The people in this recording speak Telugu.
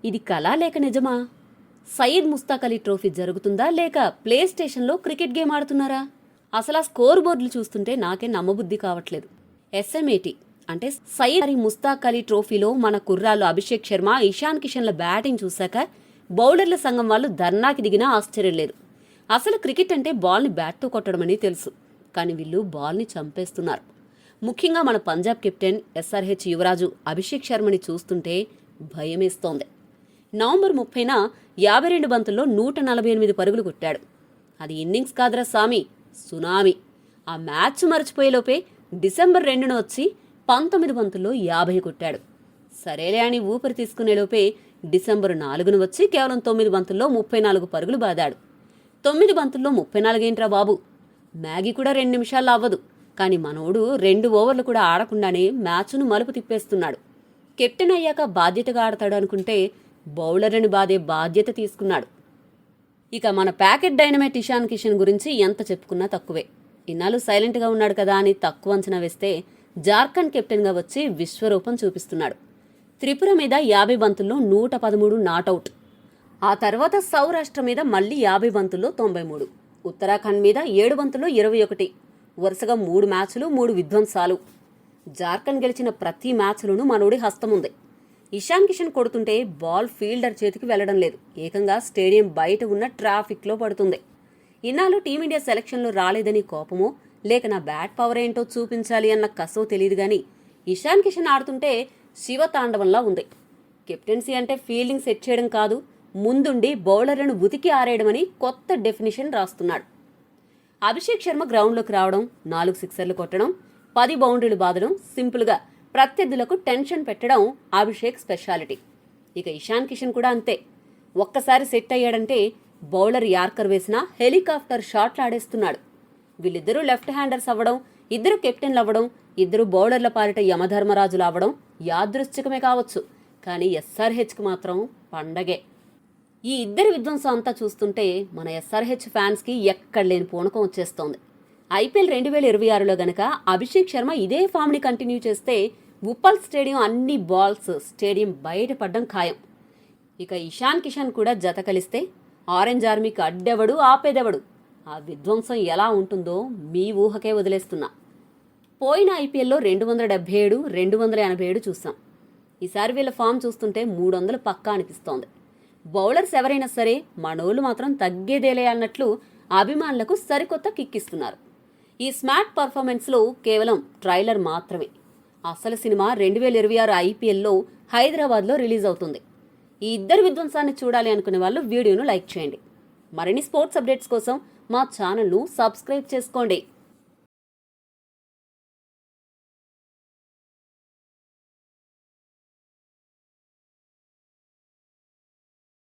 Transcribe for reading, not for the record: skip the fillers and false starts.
ఇది కళ లేక నిజమా? సయీద్ ముస్తాక్ అలీ ట్రోఫీ జరుగుతుందా లేక ప్లే స్టేషన్లో క్రికెట్ గేమ్ ఆడుతున్నారా? అసలు ఆ స్కోర్ బోర్డులు చూస్తుంటే నాకే నమ్మబుద్ధి కావట్లేదు. ఎస్ఎంఏటి అంటే సయీద్ ముస్తాక్ అలీ ట్రోఫీలో మన కుర్రాళ్ళు అభిషేక్ శర్మ, ఇషాన్ కిషన్ల బ్యాటింగ్ చూశాక బౌలర్ల సంఘం వాళ్ళు ధర్నాకి దిగినా ఆశ్చర్యం లేదు. అసలు క్రికెట్ అంటే బాల్ని బ్యాట్తో కొట్టడమని తెలుసు, కానీ వీళ్ళు బాల్ని చంపేస్తున్నారు. ముఖ్యంగా మన పంజాబ్ కెప్టెన్ ఎస్ఆర్హెచ్ యువరాజు అభిషేక్ శర్మని చూస్తుంటే భయమేస్తోంది. నవంబర్ 30న 52 బంతుల్లో 148 పరుగులు కొట్టాడు. అది ఇన్నింగ్స్ కాదురా సామి, సునామీ. ఆ మ్యాచ్ మరచిపోయేలోపే డిసెంబర్ 2న వచ్చి 19 బంతుల్లో 50 కొట్టాడు. సరేలే అని ఊపిరి తీసుకునేలోపే డిసెంబర్ 4న వచ్చి కేవలం 9 బంతుల్లో 34 పరుగులు బాదాడు. 9 బంతుల్లో 34 ఏంట్రా బాబు, మ్యాగీ కూడా 2 నిమిషాల్లో అవ్వదు. కానీ మనోడు 2 ఓవర్లు కూడా ఆడకుండానే మ్యాచ్ను మలుపు తిప్పేస్తున్నాడు. కెప్టెన్ అయ్యాక బాధ్యతగా ఆడతాడు అనుకుంటే బౌలర్ని బాదే బాధ్యత తీసుకున్నాడు. ఇక మన ప్యాకెట్ డైనమైట్ ఇషాన్ కిషన్ గురించి ఎంత చెప్పుకున్నా తక్కువే. ఇన్నాళ్ళు సైలెంట్గా ఉన్నాడు కదా అని తక్కువ అంచనా వేస్తే జార్ఖండ్ కెప్టెన్గా వచ్చి విశ్వరూపం చూపిస్తున్నాడు. త్రిపుర మీద 50 బంతుల్లో 113 నాటౌట్. ఆ తర్వాత సౌరాష్ట్ర మీద మళ్లీ 50 బంతుల్లో 93, ఉత్తరాఖండ్ మీద 7 బంతుల్లో 21. వరుసగా 3 మ్యాచ్లు 3 విధ్వంసాలు. జార్ఖండ్ గెలిచిన ప్రతి మ్యాచ్లోనూ మనోడి హస్తముంది. ఇషాన్ కిషన్ కొడుతుంటే బాల్ ఫీల్డర్ చేతికి వెళ్లడం లేదు, ఏకంగా స్టేడియం బయట ఉన్న ట్రాఫిక్లో పడుతుంది. ఇన్నాళ్ళు టీమిండియా సెలక్షన్లో రాలేదని కోపమో లేక నా బ్యాట్ పవర్ ఏంటో చూపించాలి అన్న కసో తెలియదు గాని ఇషాన్ కిషన్ ఆడుతుంటే శివతాండవంలా ఉంది. కెప్టెన్సీ అంటే ఫీల్డింగ్ సెట్ చేయడం కాదు, ముందుండి బౌలర్లను ఉతికి ఆరేయడమని కొత్త డెఫినేషన్ రాస్తున్నాడు. అభిషేక్ శర్మ గ్రౌండ్లోకి రావడం, 4 సిక్సర్లు కొట్టడం, 10 బౌండరీలు బాదడం, సింపుల్గా ప్రత్యర్థులకు టెన్షన్ పెట్టడం అభిషేక్ స్పెషాలిటీ. ఇక ఇషాన్ కిషన్ కూడా అంతే. ఒక్కసారి సెట్ అయ్యాడంటే బౌలర్ యార్కర్ వేసినా హెలికాప్టర్ షాట్లు ఆడేస్తున్నాడు. వీళ్ళిద్దరూ లెఫ్ట్ హ్యాండర్స్ అవ్వడం, ఇద్దరు కెప్టెన్లు అవ్వడం, ఇద్దరు బౌలర్ల పాలిట యమధర్మరాజులు అవ్వడం యాదృశ్చికమే కావచ్చు, కానీ ఎస్ఆర్హెచ్కి మాత్రం పండగే. ఈ ఇద్దరి విధ్వంసం అంతా చూస్తుంటే మన ఎస్ఆర్హెచ్ ఫ్యాన్స్కి ఎక్కడలేని పూనకం వచ్చేస్తోంది. ఐపీఎల్ 2026లో గనక అభిషేక్ శర్మ ఇదే ఫామ్ని కంటిన్యూ చేస్తే ఉప్పల్ స్టేడియం అన్ని బాల్స్ స్టేడియం బయటపడ్డం ఖాయం. ఇక ఇషాన్ కిషన్ కూడా జత కలిస్తే ఆరెంజ్ ఆర్మీకి అడ్డెవడు ఆపేదెవడు. ఆ విధ్వంసం ఎలా ఉంటుందో మీ ఊహకే వదిలేస్తున్నా. పోయిన ఐపీఎల్లో 277, 287 చూసాం. ఈసారి వీళ్ళ ఫామ్ చూస్తుంటే 300 పక్కా అనిపిస్తోంది. బౌలర్స్ ఎవరైనా సరే మనోళ్ళు మాత్రం తగ్గేదేలే అన్నట్లు అభిమానులకు సరికొత్త కిక్కిస్తున్నారు. ఈ స్మార్ట్ పర్ఫార్మెన్స్లో కేవలం ట్రైలర్ మాత్రమే. అసలు సినిమా 2026 ఐపీఎల్లో హైదరాబాద్లో రిలీజ్ అవుతుంది. ఈ ఇద్దరు విధ్వంసాన్ని చూడాలి అనుకునే వాళ్ళు వీడియోను లైక్ చేయండి. మరిన్ని స్పోర్ట్స్ అప్డేట్స్ కోసం మా ఛానల్ను సబ్స్క్రైబ్ చేసుకోండి.